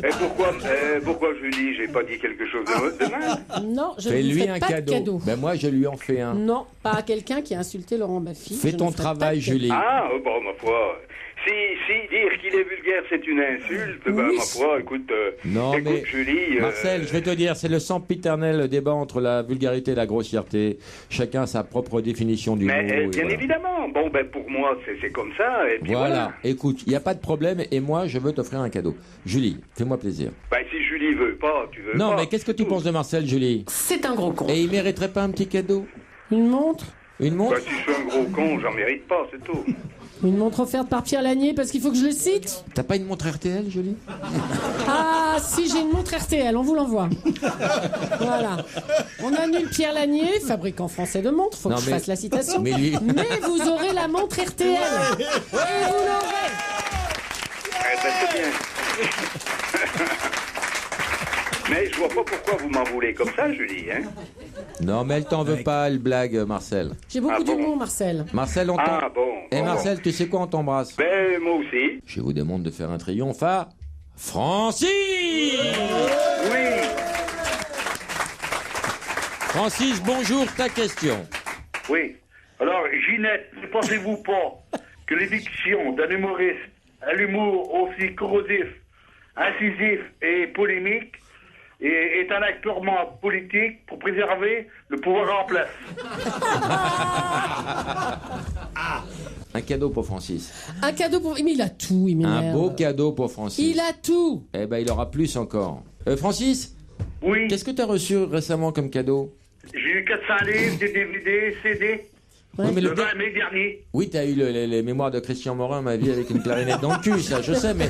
Et pourquoi Julie, j'ai pas dit quelque chose de mal? Non, je ne Fais-lui ferai un pas de cadeau. cadeau. Ben moi, je lui en fais un. Non, pas à quelqu'un qui a insulté Laurent Baffy. Fais Je ton ne ferai travail, pas de cadeau. Julie. Ah, bon, ma foi. Si dire qu'il est vulgaire, c'est une insulte, ben, Oui. ma foi, écoute, Non, écoute mais Julie... Marcel, je vais te dire, c'est le sempiternel débat entre la vulgarité et la grossièreté. Chacun a sa propre définition du Mais mot. et bien voilà. évidemment, bon, ben pour moi, c'est comme ça, et puis voilà. Voilà, écoute, il n'y a pas de problème et moi, je veux t'offrir un cadeau. Julie, fais-moi plaisir. Ben si Julie veut pas, tu veux Non, pas. mais qu'est-ce que tu penses de Marcel, Julie? C'est un gros con. Et il mériterait pas un petit cadeau? Une montre? Une montre? Ben si je suis un gros con, j'en mérite pas, c'est tout. Une montre offerte par Pierre Lanier parce qu'il faut que je le cite? T'as pas une montre RTL, Julie? Ah, si j'ai une montre RTL, on vous l'envoie. Voilà. On annule Pierre Lanier, fabricant français de montres, faut Non, que je mais- fasse la citation. mais lui- Mais vous aurez la montre RTL. Et vous l'aurez. Eh ben c'est bien. Mais je vois pas pourquoi vous m'en voulez comme ça, Julie, hein. Non, mais elle t'en veut pas, elle blague, Marcel. J'ai beaucoup Ah bon d'humour, Marcel. Marcel, on t'en... Ah bon. Et bon, Marcel, tu sais quoi, on t'embrasse. Ben moi aussi. Je vous demande de faire un triomphe à Francis. Oui. Francis, bonjour, ta question. Oui. Alors, Ginette, ne pensez-vous pas que l'éviction d'un humoriste à l'humour aussi corrosif, incisif et polémique est un acte purement politique pour préserver le pouvoir en place? Un cadeau pour Francis. Un cadeau pour... Mais il a tout, il m'énerve. Un beau cadeau pour Francis. Il a tout. Eh ben, il aura plus encore. Francis? Oui. Qu'est-ce que tu as reçu récemment comme cadeau? J'ai eu 400 livres, des DVD, CD. Oui, mais Le le 20 mai dernier. Oui, t'as eu les mémoires de Christian Morin, ma vie avec une clarinette dans le cul, ça, je sais, mais...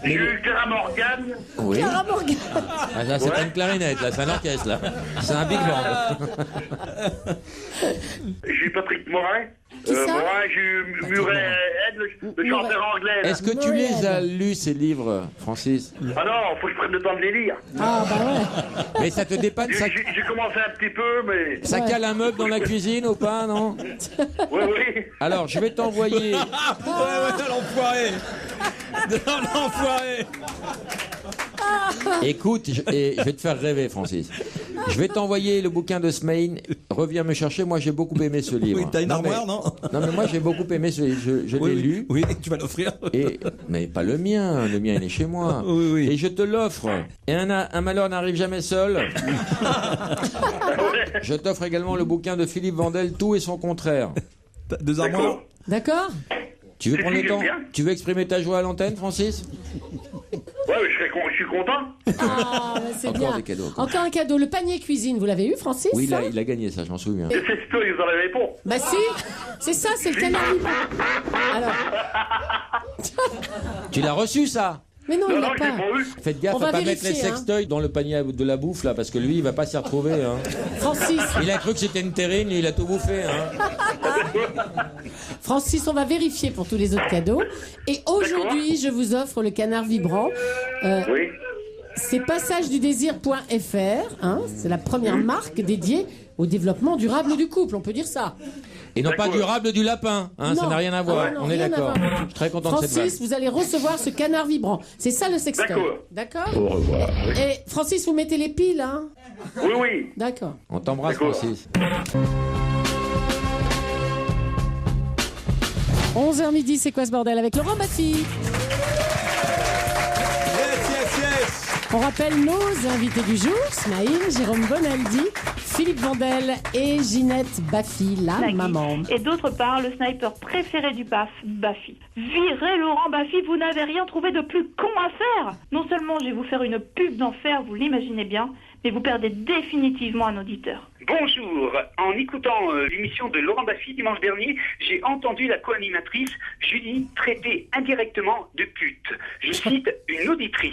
J'ai eu Clara Morgan. Oui. Clara Morgan. Ah, là, c'est pas une clarinette, là, c'est un orchestre, là. C'est un big band. J'ai eu Patrick Morin. Qui ça? Morin, j'ai eu Murray Head, le chanteur anglais. là. Est-ce que tu les as lus, ces livres, Francis? Ah non, faut que je prenne le temps de les lire. Ah bah ouais. Mais ça te dépanne, ça... J'ai commencé un petit peu, mais... Ça cale un meuble dans la cuisine ou pas, non? Oui, oui. Alors, je vais t'envoyer... l'enfoiré. L'enfoiré. Écoute, je vais te faire rêver, Francis. Je vais t'envoyer le bouquin de Smaïn. Reviens me chercher. Moi, j'ai beaucoup aimé ce livre. Oui, t'as une armoire, non? Non, mais moi, j'ai beaucoup aimé ce livre. Je l'ai lu. Oui, tu vas l'offrir. Mais pas le mien. Le mien, il est chez moi. Et je te l'offre. Et un malheur n'arrive jamais seul. Je t'offre également le bouquin de Philippe Vandel, Tout et son contraire. 2 armoires. D'accord. Tu veux prendre le temps? Tu veux exprimer ta joie à l'antenne, Francis? Ouais, je suis content. Ah, c'est Encore bien. des cadeaux. Encore un cadeau. Le panier cuisine, vous l'avez eu, Francis? Oui, ça il a gagné ça, je m'en souviens. C'est toi, ils en avaient pas. Bah si, c'est ça, c'est le canard vivant. Alors. Tu l'as reçu, ça? Mais non, il l'a pas. Faites gaffe On à va pas mettre les vérifier, sextoys dans le panier de la bouffe, là, parce que lui, il va pas s'y retrouver. Hein. Francis. Il a cru que c'était une terrine, il a tout bouffé. Hein. Francis, on va vérifier pour tous les autres cadeaux. Et aujourd'hui, je vous offre le canard vibrant. Oui. C'est passagesdudésir.fr. Hein, c'est la première marque dédiée au développement durable du couple, on peut dire ça. Et non pas durable du lapin, hein, ça n'a rien à voir, on est d'accord. Je suis très content de cette Francis, vanne. vous allez recevoir ce canard vibrant. C'est ça le sextoy. D'accord. Au revoir. Et Francis, vous mettez les piles, hein? Oui, oui. D'accord. On t'embrasse, Francis. 11h midi, c'est quoi ce bordel avec Laurent Baffy? On rappelle nos invités du jour, Smaïn, Jérôme Bonaldi, Philippe Vandel et Ginette Baffy, la Nagui. maman. Et d'autre part, le sniper préféré du Baffy. Virez Laurent Baffy, vous n'avez rien trouvé de plus con à faire. Non seulement je vais vous faire une pub d'enfer, vous l'imaginez bien, mais vous perdez définitivement un auditeur. Bonjour. En écoutant l'émission de Laurent Baffy dimanche dernier, j'ai entendu la co-animatrice Julie traiter indirectement de pute. Je cite une auditrice.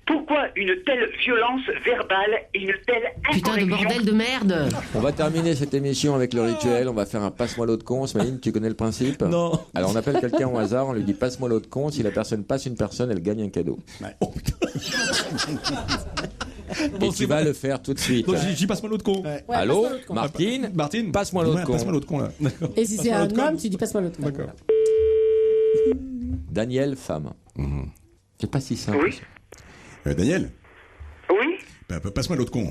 Pourquoi une telle violence verbale et une telle Putain de bordel de merde. On va terminer cette émission avec le rituel, on va faire un passe-moi l'autre con. Smaïn, tu connais le principe? Non. Alors on appelle quelqu'un au hasard, on lui dit passe-moi l'autre con. Si la personne passe une personne, elle gagne un cadeau. Oh putain. Et tu vas le faire tout de suite. Donc j'y passe-moi l'autre con. Ouais, Allô, passe-moi l'autre con. Martine, passe-moi l'autre con. Passe-moi l'autre con là. D'accord. Et si c'est Passe-moi un l'autre con. homme, tu dis passe-moi l'autre con. D'accord. Daniel, femme. C'est pas si simple. Oui. Daniel, Oui. passe-moi l'autre con.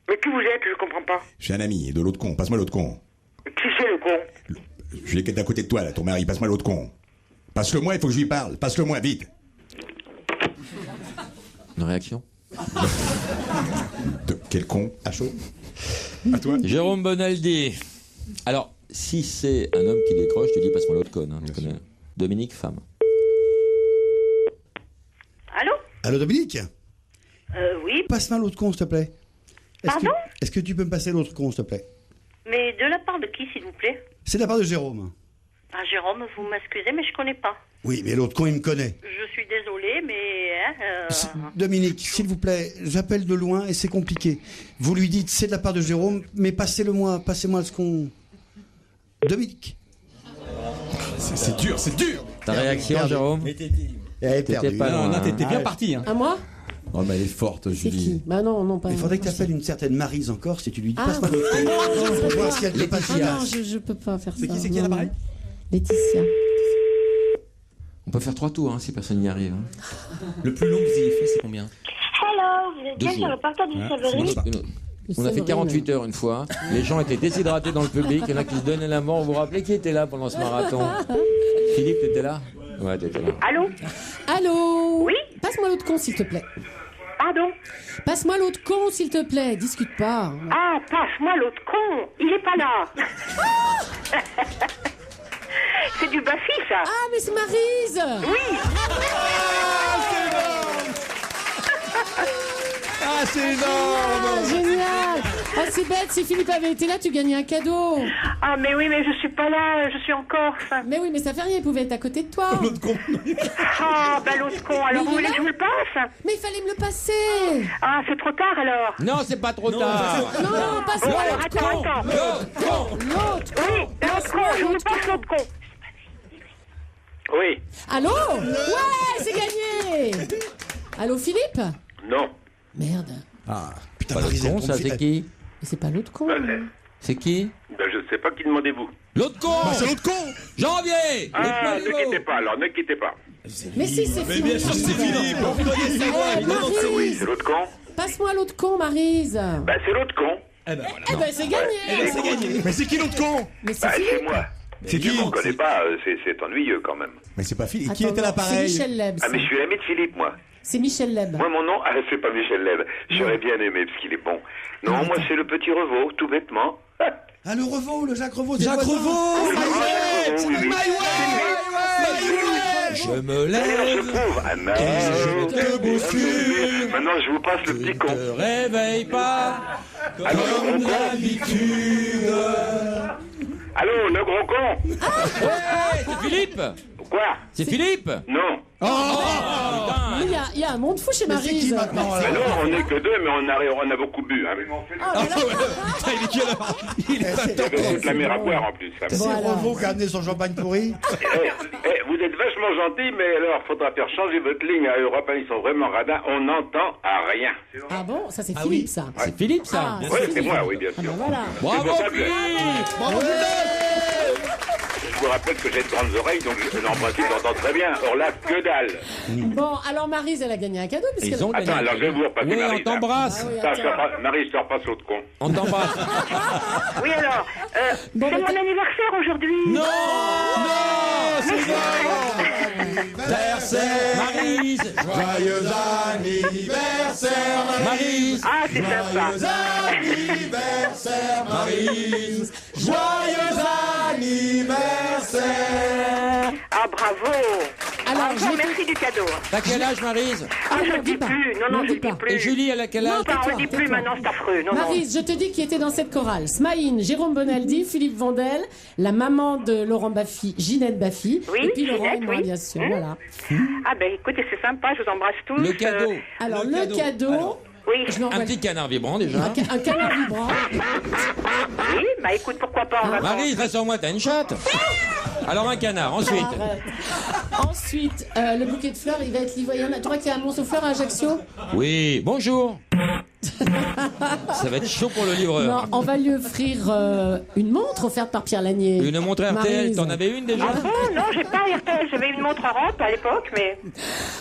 Mais qui vous êtes? Je comprends pas. Je suis un ami de l'autre con, passe-moi l'autre con. Qui c'est le con? Je l'ai à côté de toi là, ton mari, passe-moi l'autre con. Passe-le-moi, il faut que je lui parle. Passe-le-moi, vite. Une réaction? Quel con, à chaud. À toi. Jérôme Bonaldi. Alors, si c'est un homme qui décroche, tu dis passe-moi l'autre con. Hein, tu connais. Dominique, femme. Allô? Allô, Dominique? Oui. Passe-moi l'autre con, s'il te plaît. Pardon? Est-ce que tu peux me passer l'autre con, s'il te plaît? Mais de la part de qui, s'il vous plaît? C'est de la part de Jérôme. Ah, Jérôme, vous m'excusez, mais je connais pas. Oui, mais l'autre con, il me connaît. Je suis désolée, mais... Dominique, s'il vous plaît, j'appelle de loin et c'est compliqué. Vous lui dites, c'est de la part de Jérôme, mais passez-moi ce qu'on... Dominique. C'est dur, c'est dur. Ta réaction, Perdu. Jérôme? T'étais pas loin. T'étais bien parti. Hein. À moi? Oh, mais elle est forte, C'est Julie. qui? Bah non, pas. Il faudrait que tu appelles une certaine Maryse encore si tu lui dis Ah, passe-moi l'autre con. non, je peux Pour voir pas. si elle te passe Ah une non, tasse. je peux pas faire ça. C'est qui à l'appareil? Laetitia. On peut faire 3 tours hein, si personne n'y arrive. Hein. Le plus long que vous ayez fait, c'est combien? Hello, vous êtes bien sur le porteur du Séverine? On a fait 48 heures une fois. Les gens étaient déshydratés dans le public. Il y en a qui se donnaient la mort. Vous vous rappelez qui était là pendant ce marathon? Philippe, t'étais là? Ouais, t'étais là. Allô? Allô? Oui? Passe-moi l'autre con, s'il te plaît. Pardon? Passe-moi l'autre con, s'il te plaît. Discute pas. Ah, passe-moi l'autre con. Il est pas là. C'est du Baffy, ça. Ah, mais c'est Maryse. Oui. Ah, c'est énorme. Ah, génial. Ah, c'est bête. Si Philippe avait été là, tu gagnais un cadeau. Ah, mais oui, mais je suis pas là. Je suis en Corse. Mais oui, mais ça fait rien. Il pouvait être à côté de toi. L'autre con. Ah, bah l'autre con. Alors, Mais vous il est voulez que là. je vous le passe? Mais il fallait me le passer. Ah, c'est trop tard, alors. Non, c'est pas trop tard. Non, passe-moi Bon, l'autre attends, con. attends. L'autre con. L'autre con. Oui, l'autre con. Je vous passe l'autre con. Oui. Allô? Ouais, c'est gagné. Allô, Philippe? Non. Merde. Ah, putain, Pas Maryse, l'autre elle con, ça, confie- c'est qui? Mais c'est pas l'autre con. C'est qui? Ben, je sais pas qui demandez-vous. L'autre con. C'est l'autre con. Janvier. Ah, ne quittez pas, alors, ne quittez pas. Mais si, c'est Philippe. bien sûr, c'est Philippe. Vous connaissez moi, évidemment que c'est Maryse. C'est l'autre con? Passe-moi l'autre con, Maryse. Bah, c'est l'autre con. Eh ben, c'est gagné. c'est gagné. Mais c'est qui l'autre con? Mais c'est Bah, Philippe. c'est moi. C'est qui? Je ne connais pas, c'est ennuyeux quand même. Mais c'est pas Philippe. Attends, Qui était non, l'appareil? C'est Michel Leb. Ah, mais je suis l'ami de Philippe, moi. C'est Michel Leb. Moi, mon nom, c'est pas Michel Leb. J'aurais bien aimé parce qu'il est bon. Non, moi, c'est le petit Revaux, tout bêtement. Ah, le Revaux, le Jacques Revaux. Jacques Revaux. Je me lève. Je te bouscule. Maintenant, je vous passe le petit con. Ne te réveille pas comme d'habitude. Allô, le gros con. Ouais, c'est Philippe. Quoi? C'est Philippe. Non. Il y a un monde fou chez Maryse. Non, on n'est que deux, mais on a beaucoup bu. Hein. Il est toute la mer à boire en plus. C'est Revaux qui a amené son champagne pourri. Vous êtes vachement gentil, mais alors, faudra faire changer votre ligne à Europe 1. Ils sont vraiment radins. On n'entend à rien. Ah bon? Ça, c'est Philippe, ça. C'est Philippe, ça. Ah, Oui, c'est moi, oui, bien sûr. Ah, voilà. Bravo, Philippe. Bravo, Je vous rappelle que j'ai de grandes oreilles, donc en principe, j'entends très bien. Or là, que dalle. Bon, alors Maryse, elle a gagné un cadeau. Ils ont gagné. Attends, alors je vais vous repasser Oui, Maryse. on t'embrasse. Maryse, je te repasse l'autre con. On t'embrasse. Oui, alors, c'est mon anniversaire aujourd'hui. Non, c'est Anniversaire, Maryse. Joyeux anniversaire, Maryse. Ah, c'est sympa. Joyeux anniversaire, Maryse. Joyeux anniversaire. Ah, bravo. Alors, Bravo, merci du cadeau. T'as quel âge, Maryse? Ah, je ne dis plus. Non, je ne dis plus. Et Julie, elle a quel âge? Non, on ne dit plus maintenant, c'est affreux. Non, Maryse, je te dis qui était dans cette chorale. Smaïn, Jérôme Bonaldi, Philippe Vandel, la maman de Laurent Baffy, Ginette Baffy. Oui, et puis Laurent et Ginette, moi, oui. bien sûr. Voilà. Ah, ben écoutez, c'est sympa, je vous embrasse tous. Le cadeau. Alors, le cadeau. Oui. Je l'envoie- Un petit canard vibrant, déjà. Un canard vibrant. Oui, bah écoute, pourquoi pas, on va Maryse, rassure-moi, t'as une chatte. Alors, un canard, ensuite. Arrête. Ensuite, le bouquet de fleurs, il va être livré. Tu vois qu'il y a un monceau fleurs à Ajaccio? Oui, bonjour. Ça va être chaud pour le livreur. Non, on va lui offrir une montre offerte par Pierre Lanier. Une montre RTL, Maryse. t'en avais une déjà? Ah bon, non, j'ai pas RTL, j'avais une montre Europe à l'époque, mais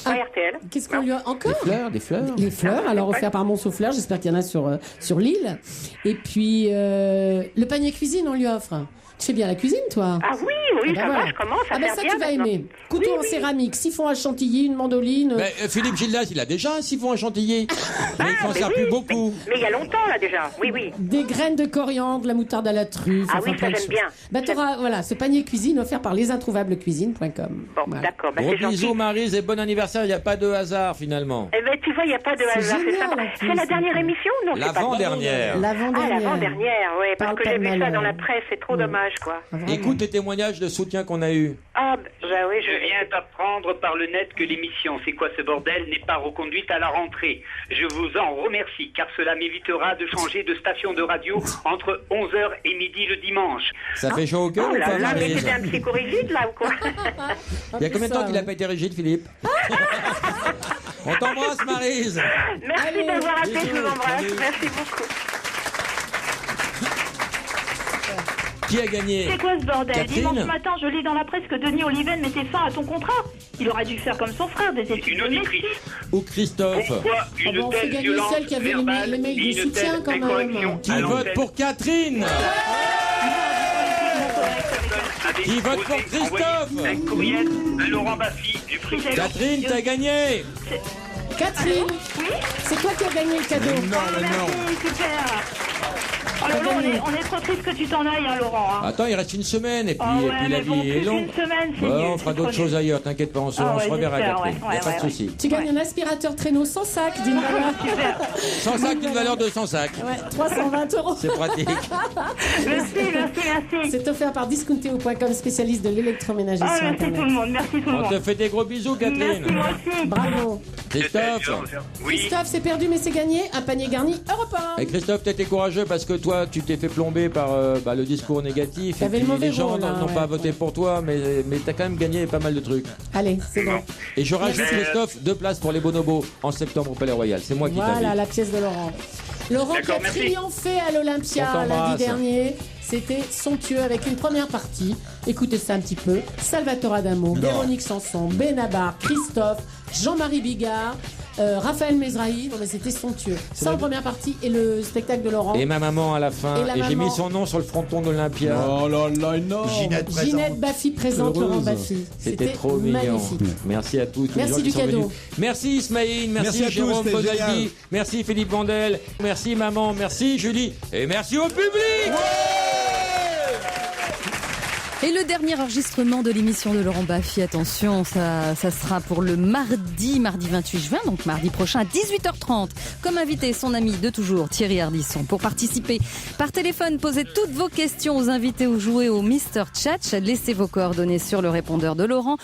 pas RTL. Qu'est-ce qu'on lui a encore? Des fleurs. Les fleurs, alors offertes par Monceau Fleurs, j'espère qu'il y en a sur l'île. Et puis, le panier cuisine, on lui offre. Tu fais bien la cuisine, toi? Ah oui, Ah bah ça voilà. va, je commence à Ah bah faire ça, bien tu vas maintenant. aimer. Couteau en céramique, siphon à chantilly, une mandoline. Mais Philippe Gildas, il a déjà un siphon à chantilly. Mais il s'en sert plus beaucoup. Mais il y a longtemps, là, déjà. Oui, oui. Des graines de coriandre, la moutarde à la truffe. Ah oui, ça, plein de j'aime choses. bien. Bah, t'auras, voilà, ce panier cuisine offert par lesintrouvablescuisines.com. Bon, Voilà. d'accord, bah, Gros c'est gentil. bisous, Maryse, et bon anniversaire. Il n'y a pas de hasard, finalement. Eh ben, tu vois, il n'y a pas de hasard, c'est génial, sympa. en plus. C'est la dernière émission? Non, c'est pas L'avant-dernière. Ah, L'avant-dernière. l'avant-dernière, oui, parce Parle que pas j'ai de vu ça malheur. dans la presse, c'est trop dommage, quoi. Écoute les témoignages de soutien qu'on a eu. Ah, bah oui, Je viens d'apprendre par le net que l'émission C'est quoi ce bordel n'est pas reconduite à la rentrée. Je vous en remercie car cela m'évitera de changer de station de radio entre 11h et midi le dimanche. Ça fait chaud au cœur Oh ou là pas, là, mais Maryse? c'était un psychorigide, là, ou quoi? Il y a combien de temps qu'il n'a pas été rigide, Philippe? On t'embrasse, Maryse. Merci Allez, d'avoir appelé, je bisous, vous embrasse. salut. Merci beaucoup. Qui a gagné? C'est quoi ce bordel? Catherine Dimanche matin, je lis dans la presse que Denis Oliven mettait fin à ton contrat. Il aurait dû faire comme son frère, des études de médecine. Ou Christophe? Pourquoi Ah bon, on fait gagner celle qui avait les mails du soutien, quand même. Qui vote pour Catherine? Qui vote pour Christophe? Un courriel à Laurent Baffy du prix. Catherine, t'as gagné. Catherine, c'est toi qui as gagné le cadeau. Merci, super. Oh là là, on est trop triste que tu t'en ailles, hein, Laurent. Hein. Attends, il reste une semaine et puis, Ah ouais, la mais bon, vie est plus longue. une semaine, c'est Ouais, nul, on fera c'est d'autres trop choses nul. ailleurs, t'inquiète pas, on se Ah ouais, reverra, j'espère, Catherine. ouais, Y a pas de ouais. souci. Tu gagnes un aspirateur traîneau sans sac d'une valeur. Sans sac d'une valeur de 100 sacs. Ouais, 320 €. C'est pratique. Merci. C'est offert par discounteo.com, spécialiste de l'électroménager Ah, sur merci Internet. tout le monde, merci tout le On monde. te fait des gros bisous, Catherine. Merci, moi aussi. Bravo. Christophe. Christophe, c'est perdu mais c'est gagné. Un panier garni européen. Et Christophe, t'étais courageux parce que toi, tu t'es fait plomber par le discours négatif. Et T'avais le puis mauvais les gens rôle, n'ont hein, pas ouais. voté pour toi, mais t'as quand même gagné pas mal de trucs. Allez, c'est bon. Et je rajoute, Merci. Christophe, 2 places pour les bonobos en septembre au Palais Royal. C'est moi qui Voilà t'invite. la pièce de Laurent. Laurent qui a D'accord, merci. triomphé à l'Olympia On t'embrasse. lundi dernier. C'était somptueux avec une première partie. Écoutez ça un petit peu. Salvatore Adamo, Non. Véronique Sanson, Benabar, Christophe, Jean-Marie Bigard, Raphaël Mesrahi, non mais c'était somptueux. Ça en première partie et le spectacle de Laurent. Et ma maman à la fin. Et la Et j'ai maman. mis son nom sur le fronton d'Olympia. Oh là là, énorme. Ginette Baffy présente Heureuse. Laurent Baffy. C'était trop mignon. magnifique. Merci à tous. Merci les gens du qui sont cadeau. venus. Merci Ismaïl, merci, Merci à tous, Jérôme c'était Bonaldi, génial. merci Philippe Vandel, merci maman, merci Julie et merci au public. Et le dernier enregistrement de l'émission de Laurent Baffy, attention, ça sera pour le mardi 28 juin, donc mardi prochain à 18h30. Comme invité, son ami de toujours, Thierry Ardisson. Pour participer par téléphone, posez toutes vos questions aux invités ou jouez au Mr. Tchatch. Laissez vos coordonnées sur le répondeur de Laurent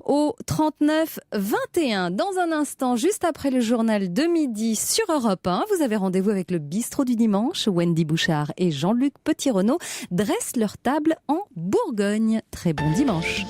au 39 21. Dans un instant, juste après le journal de midi sur Europe 1, vous avez rendez-vous avec le bistrot du dimanche. Wendy Bouchard et Jean-Luc Petit-Renaud dressent leur table en Bourgogne. Très bon dimanche.